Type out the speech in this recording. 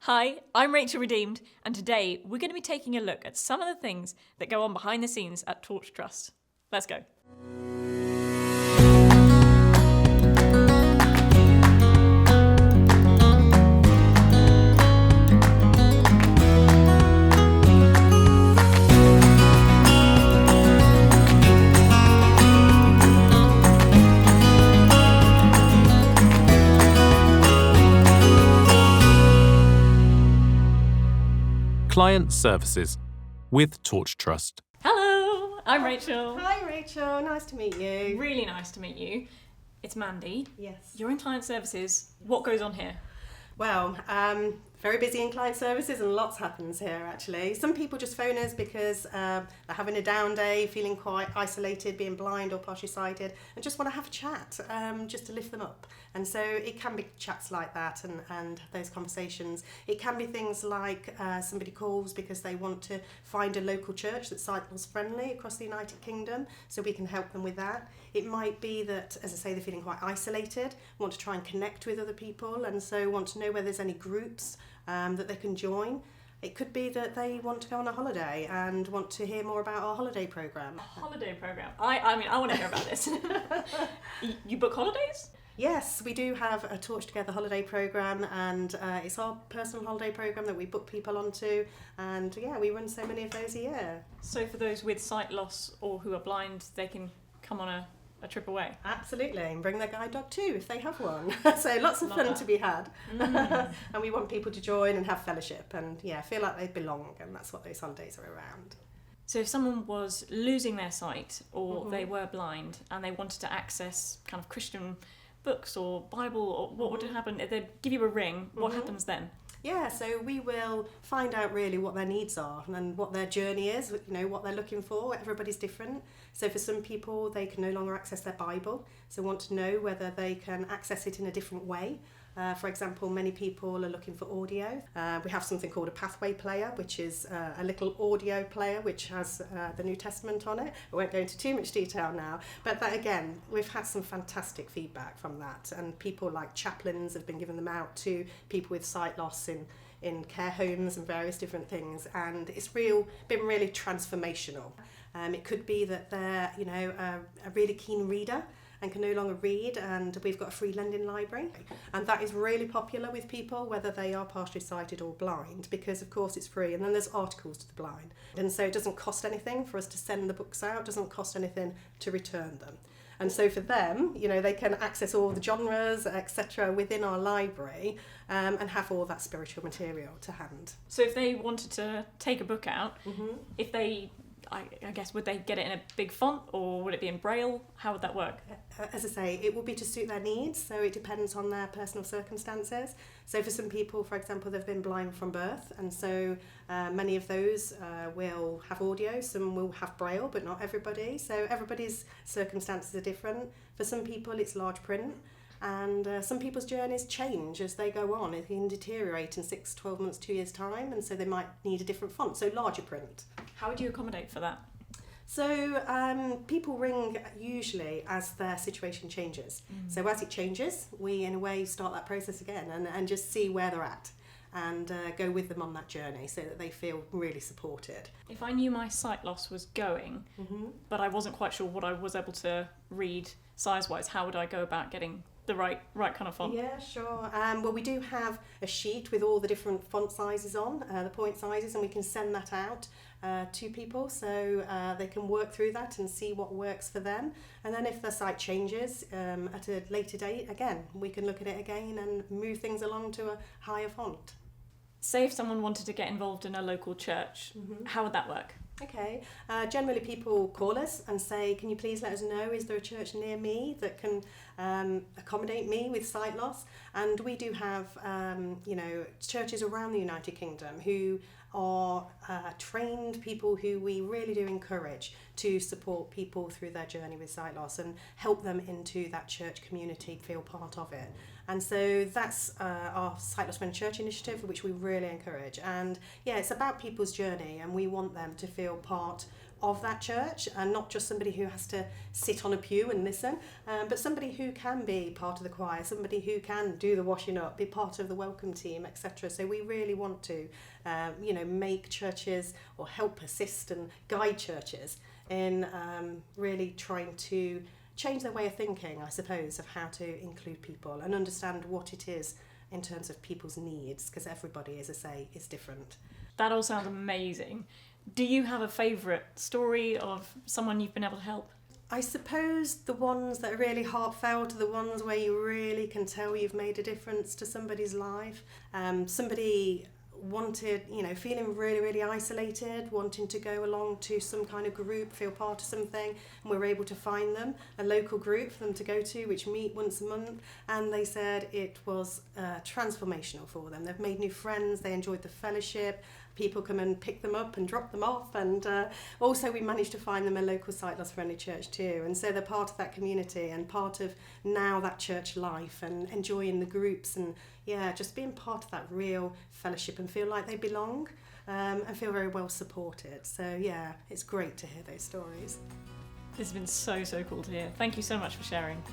Hi, I'm Rachel Redeemed, and today we're going to be taking a look at some of the things that go on behind the scenes at Torch Trust. Let's go. Client Services with Torch Trust. Hello, I'm Rachel. Hi Rachel, nice to meet you. Really nice to meet you. It's Mandy. Yes. You're in Client Services. What goes on here? Well, very busy in client services and lots happens here actually. Some people just phone us because they're having a down day, feeling quite isolated, being blind or partially sighted, and just want to have a chat, just to lift them up. And so it can be chats like that and those conversations. It can be things like somebody calls because they want to find a local church that's sight loss friendly across the United Kingdom, so we can help them with that. It might be that, as I say, they're feeling quite isolated, want to try and connect with other people, and so want to know whether there's any groups that they can join. It could be that they want to go on a holiday and want to hear more about our holiday programme. Holiday programme. I want to hear about this. You book holidays? Yes, we do have a Torch Together holiday programme, and it's our personal holiday programme that we book people onto, and yeah, we run so many of those a year. So for those with sight loss or who are blind, they can come on a trip away? Absolutely, and bring their guide dog too if they have one. So lots of Love fun that. to be had. And we want people to join and have fellowship and feel like they belong, and that's what those holidays are around. So if someone was losing their sight or they were blind and they wanted to access kind of Christian books or Bible, or what would happen if they'd give you a ring? What happens then? Yeah, so we will find out really what their needs are and what their journey is, what they're looking for. Everybody's different. So for some people, they can no longer access their Bible, so want to know whether they can access it in a different way. For example, many people are looking for audio. We have something called a Pathway player, which is a little audio player which has the New Testament on it. I won't go into too much detail now, but that again, we've had some fantastic feedback from that, and people like chaplains have been giving them out to people with sight loss in care homes and various different things, and it's been really transformational. It could be that they're a really keen reader and can no longer read, and we've got a free lending library, and that is really popular with people whether they are partially sighted or blind, because of course it's free, and then there's articles to the blind, and so it doesn't cost anything for us to send the books out, it doesn't cost anything to return them. And so for them, they can access all the genres, etc. within our library, and have all that spiritual material to hand. So if they wanted to take a book out, if they, I guess, would they get it in a big font or would it be in Braille? How would that work? As I say, it will be to suit their needs, so it depends on their personal circumstances. So for some people, for example, they've been blind from birth, and so many of those will have audio, some will have Braille, but not everybody. So everybody's circumstances are different. For some people, it's large print. And some people's journeys change as they go on. It can deteriorate in 6, 12 months, 2 years' time, and so they might need a different font, so larger print. How would you accommodate for that? So people ring usually as their situation changes. So as it changes, we in a way start that process again and just see where they're at and go with them on that journey so that they feel really supported. If I knew my sight loss was going, but I wasn't quite sure what I was able to read size-wise, how would I go about getting the right kind of font? Yeah, sure. Well, we do have a sheet with all the different font sizes on, the point sizes, and we can send that out to people so they can work through that and see what works for them. And then if their sight changes at a later date, again, we can look at it again and move things along to a higher font. Say if someone wanted to get involved in a local church, how would that work? Okay, generally people call us and say, can you please let us know, is there a church near me that can accommodate me with sight loss? And we do have churches around the United Kingdom who are trained people who we really do encourage to support people through their journey with sight loss and help them into that church community, feel part of it. And so that's our Sight Loss Friendly Church initiative, which we really encourage. And yeah, it's about people's journey, and we want them to feel part of that church, and not just somebody who has to sit on a pew and listen, but somebody who can be part of the choir, somebody who can do the washing up, be part of the welcome team, etc. So we really want to make churches, or help assist and guide churches in really trying to change their way of thinking, I suppose, of how to include people and understand what it is in terms of people's needs, because everybody, as I say, is different. That all sounds amazing. Do you have a favourite story of someone you've been able to help? I suppose the ones that are really heartfelt are the ones where you really can tell you've made a difference to somebody's life. Somebody wanted, feeling really, really isolated, wanting to go along to some kind of group, feel part of something, and we were able to find them a local group for them to go to, which meet once a month, and they said it was transformational for them. They've made new friends, they enjoyed the fellowship, people come and pick them up and drop them off, and also we managed to find them a local sight loss friendly church too, and so they're part of that community and part of now that church life and enjoying the groups, and just being part of that real fellowship and feel like they belong, and feel very well supported. So it's great to hear those stories. This has been so cool to hear. Thank you so much for sharing.